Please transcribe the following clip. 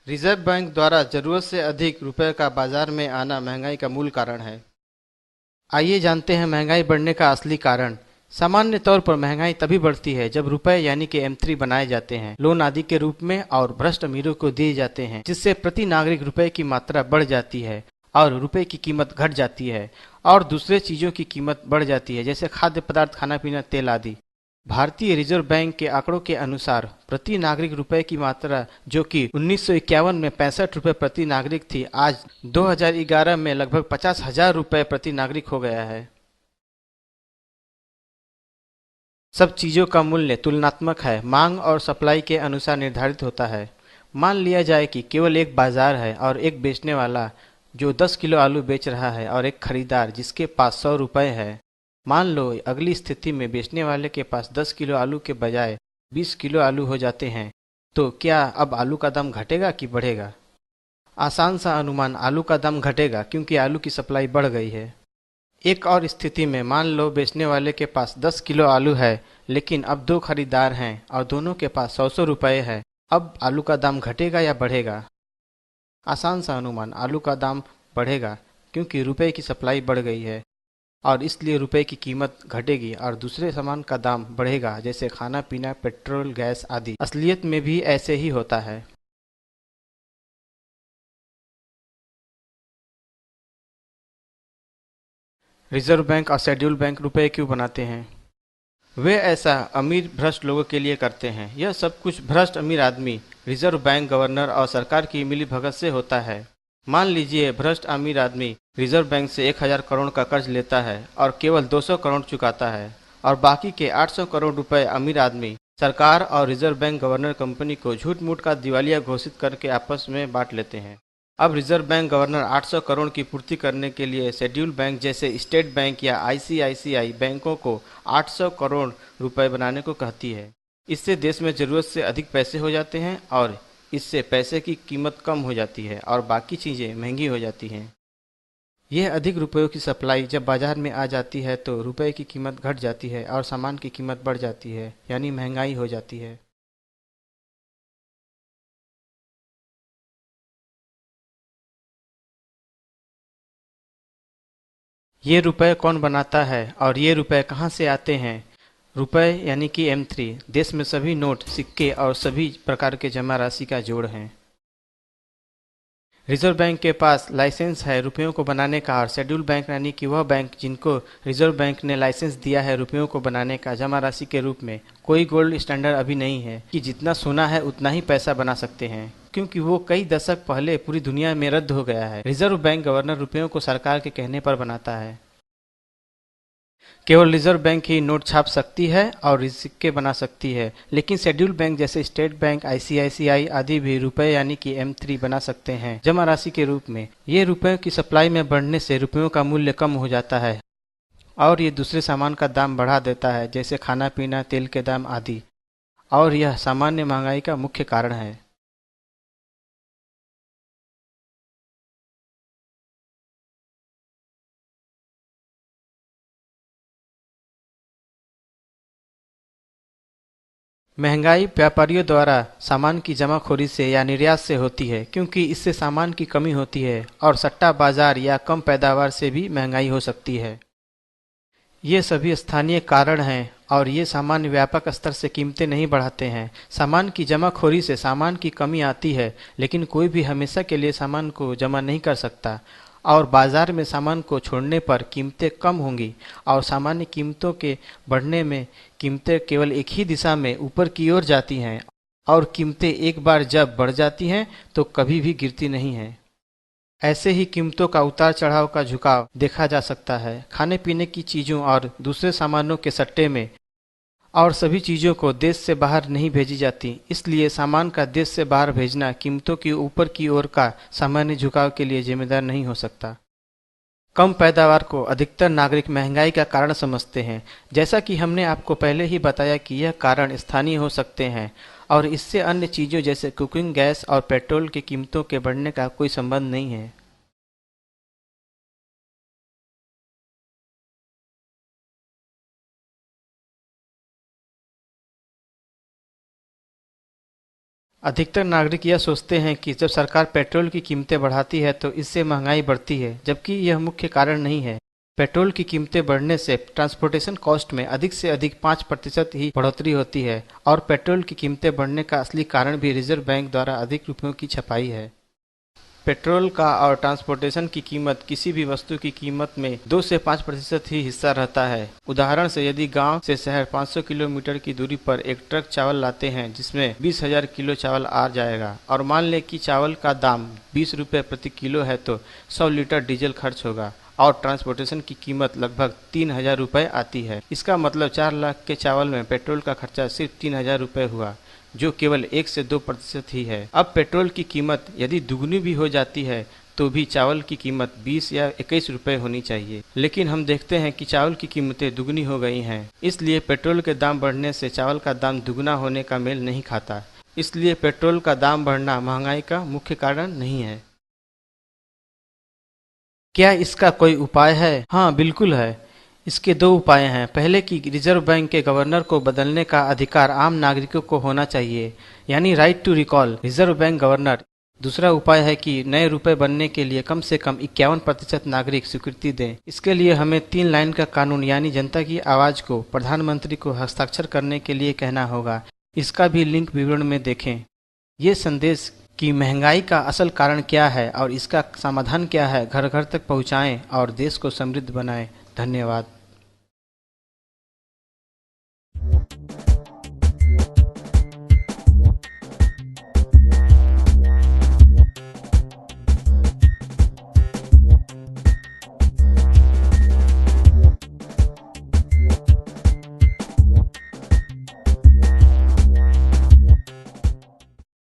Reserve bank द्वारा जरूरत से अधिक रुपए का बाजार में आना महंगाई का मूल कारण है। आइए जानते हैं महंगाई बढ़ने का असली कारण। सामान्य तौर पर महंगाई तभी बढ़ती है जब रुपए यानी कि M3 बनाए जाते हैं, लोन आदि के रूप में और भ्रष्ट अमीरों को दिए जाते हैं, जिससे प्रति नागरिक रुपए की मात्रा बढ़ जाती है और रुपए की कीमत घट जाती है और दूसरे चीजों की कीमत बढ़ जाती है, जैसे खाद्य पदार्थ, खाना पीना, तेल आदि। भारतीय रिजर्व बैंक के आंकड़ों के अनुसार प्रति नागरिक रुपए की मात्रा, जो कि 1951 में 65 रुपए प्रति नागरिक थी, आज 2011 में लगभग 50,000 रुपए प्रति नागरिक हो गया है। सब चीजों का मूल्य तुलनात्मक है, मांग और सप्लाई के अनुसार निर्धारित होता है। मान लिया जाए कि केवल एक बाजार है और एक बेचने वाला जो 10 किलो आलू बेच रहा है और एक खरीदार जिसके पास 100 रुपए है। मान लो अगली स्थिति में बेचने वाले के पास 10 किलो आलू के बजाय 20 किलो आलू हो जाते हैं, तो क्या अब आलू का दाम घटेगा कि बढ़ेगा? आसान सा अनुमान, आलू का दाम घटेगा क्योंकि आलू की सप्लाई बढ़ गई है। एक और स्थिति में मान लो बेचने वाले के पास 10 किलो आलू है, लेकिन अब दो खरीदार हैं और दोनों के पास 100 रुपए है। अब आलू का दाम घटेगा या बढ़ेगा? आसान सा अनुमान, आलू का दाम बढ़ेगा क्योंकि रुपए की सप्लाई बढ़ गई है और इसलिए रुपए की कीमत घटेगी और दूसरे सामान का दाम बढ़ेगा, जैसे खाना पीना, पेट्रोल, गैस आदि। असलियत में भी ऐसे ही होता है। रिजर्व बैंक और शेड्यूल बैंक रुपए क्यों बनाते हैं? वे ऐसा अमीर भ्रष्ट लोगों के लिए करते हैं। यह सब कुछ भ्रष्ट अमीर आदमी, रिजर्व बैंक गवर्नर और सरकार की मिलीभगत से होता है। मान लीजिए भ्रष्ट अमीर आदमी रिजर्व बैंक से 1,000 करोड़ का कर्ज लेता है और केवल 200 करोड़ चुकाता है, और बाकी के 800 करोड़ रुपए अमीर आदमी सरकार और रिजर्व बैंक गवर्नर कंपनी को झूठ मूठ का दिवालिया घोषित करके आपस में बांट लेते हैं। अब रिजर्व बैंक गवर्नर 800 करोड़ की पूर्ति करने के लिए शेड्यूल बैंक जैसे स्टेट बैंक या आईसीआईसीआई बैंकों को 800 करोड़ रुपए बनाने को कहती है। इससे देश में ज़रूरत से अधिक पैसे हो जाते हैं और इससे पैसे की कीमत कम हो जाती है और बाकी चीज़ें महंगी हो जाती हैं। यह अधिक रुपयों की सप्लाई जब बाजार में आ जाती है तो रुपए की कीमत घट जाती है और सामान की कीमत बढ़ जाती है, यानी महंगाई हो जाती है। ये रुपए कौन बनाता है और ये रुपए कहाँ से आते हैं? रुपए यानी कि M3 देश में सभी नोट, सिक्के और सभी प्रकार के जमा राशि का जोड़ है। रिजर्व बैंक के पास लाइसेंस है रुपयों को बनाने का, और शेड्यूल बैंक यानी कि वह बैंक जिनको रिजर्व बैंक ने लाइसेंस दिया है रुपयों को बनाने का जमा राशि के रूप में। कोई गोल्ड स्टैंडर्ड अभी नहीं है कि जितना सोना है उतना ही पैसा बना सकते हैं, क्योंकि वो कई दशक पहले पूरी दुनिया में रद्द हो गया है। रिजर्व बैंक गवर्नर रुपयों को सरकार के कहने पर बनाता है। केवल रिजर्व बैंक ही नोट छाप सकती है और सिक्के बना सकती है, लेकिन शेड्यूल बैंक जैसे स्टेट बैंक, आईसीआईसीआई आदि भी रुपए यानी कि M3 बना सकते हैं जमा राशि के रूप में। ये रुपयों की सप्लाई में बढ़ने से रुपयों का मूल्य कम हो जाता है और ये दूसरे सामान का दाम बढ़ा देता है, जैसे खाना पीना, तेल के दाम आदि, और यह सामान्य महंगाई का मुख्य कारण है। महंगाई व्यापारियों द्वारा सामान की जमाखोरी से या निर्यात से होती है, क्योंकि इससे सामान की कमी होती है, और सट्टा बाजार या कम पैदावार से भी महंगाई हो सकती है। ये सभी स्थानीय कारण हैं और ये सामान्य व्यापक स्तर से कीमतें नहीं बढ़ाते हैं। सामान की जमाखोरी से सामान की कमी आती है, लेकिन कोई भी हमेशा के लिए सामान को जमा नहीं कर सकता, और बाजार में सामान को छोड़ने पर कीमतें कम होंगी, और सामान्य कीमतों के बढ़ने में कीमतें केवल एक ही दिशा में ऊपर की ओर जाती हैं, और कीमतें एक बार जब बढ़ जाती हैं तो कभी भी गिरती नहीं हैं। ऐसे ही कीमतों का उतार चढ़ाव का झुकाव देखा जा सकता है खाने पीने की चीज़ों और दूसरे सामानों के सट्टे में। और सभी चीज़ों को देश से बाहर नहीं भेजी जाती, इसलिए सामान का देश से बाहर भेजना कीमतों की ऊपर की ओर का सामान्य झुकाव के लिए जिम्मेदार नहीं हो सकता। कम पैदावार को अधिकतर नागरिक महंगाई का कारण समझते हैं, जैसा कि हमने आपको पहले ही बताया कि यह कारण स्थानीय हो सकते हैं और इससे अन्य चीज़ों जैसे कुकिंग गैस और पेट्रोल की कीमतों के बढ़ने का कोई संबंध नहीं है। अधिकतर नागरिक यह सोचते हैं कि जब सरकार पेट्रोल की कीमतें बढ़ाती है तो इससे महंगाई बढ़ती है, जबकि यह मुख्य कारण नहीं है। पेट्रोल की कीमतें बढ़ने से ट्रांसपोर्टेशन कॉस्ट में अधिक से अधिक 5% ही बढ़ोतरी होती है और पेट्रोल की कीमतें बढ़ने का असली कारण भी रिजर्व बैंक द्वारा अधिक रुपयों की छपाई है। पेट्रोल का और ट्रांसपोर्टेशन की कीमत किसी भी वस्तु की कीमत में 2 से 5% ही हिस्सा रहता है। उदाहरण से यदि गांव से शहर 500 किलोमीटर की दूरी पर एक ट्रक चावल लाते हैं जिसमें 20,000 किलो चावल आ जाएगा और मान लें कि चावल का दाम 20 रुपये प्रति किलो है तो 100 लीटर डीजल खर्च होगा और ट्रांसपोर्टेशन की कीमत लगभग 3,000 रुपये आती है। इसका मतलब 4 लाख के चावल में पेट्रोल का खर्चा सिर्फ 3,000 रुपये हुआ, जो केवल 1 से 2% ही है। अब पेट्रोल की कीमत यदि दुगनी भी हो जाती है तो भी चावल की कीमत 20 या 21 रुपये होनी चाहिए, लेकिन हम देखते हैं कि चावल की कीमतें दुगनी हो गई हैं। इसलिए पेट्रोल के दाम बढ़ने से चावल का दाम दुगना होने का मेल नहीं खाता। इसलिए पेट्रोल का दाम बढ़ना महंगाई का मुख्य कारण नहीं है। क्या इसका कोई उपाय है? हाँ, बिल्कुल है। इसके दो उपाय हैं। पहले कि रिजर्व बैंक के गवर्नर को बदलने का अधिकार आम नागरिकों को होना चाहिए, यानी right to recall Reserve Bank governor. दूसरा उपाय है कि नए रुपए बनने के लिए कम से कम 51% नागरिक स्वीकृति दें। इसके लिए हमें 3 लाइन का कानून यानी जनता की आवाज़ को प्रधानमंत्री को हस्ताक्षर करने के लिए कहना होगा। इसका भी लिंक विवरण में देखें। ये संदेश कि महंगाई का असल कारण क्या है और इसका समाधान क्या है घर घर तक पहुँचाएँ और देश को समृद्ध बनाएं। धन्यवाद।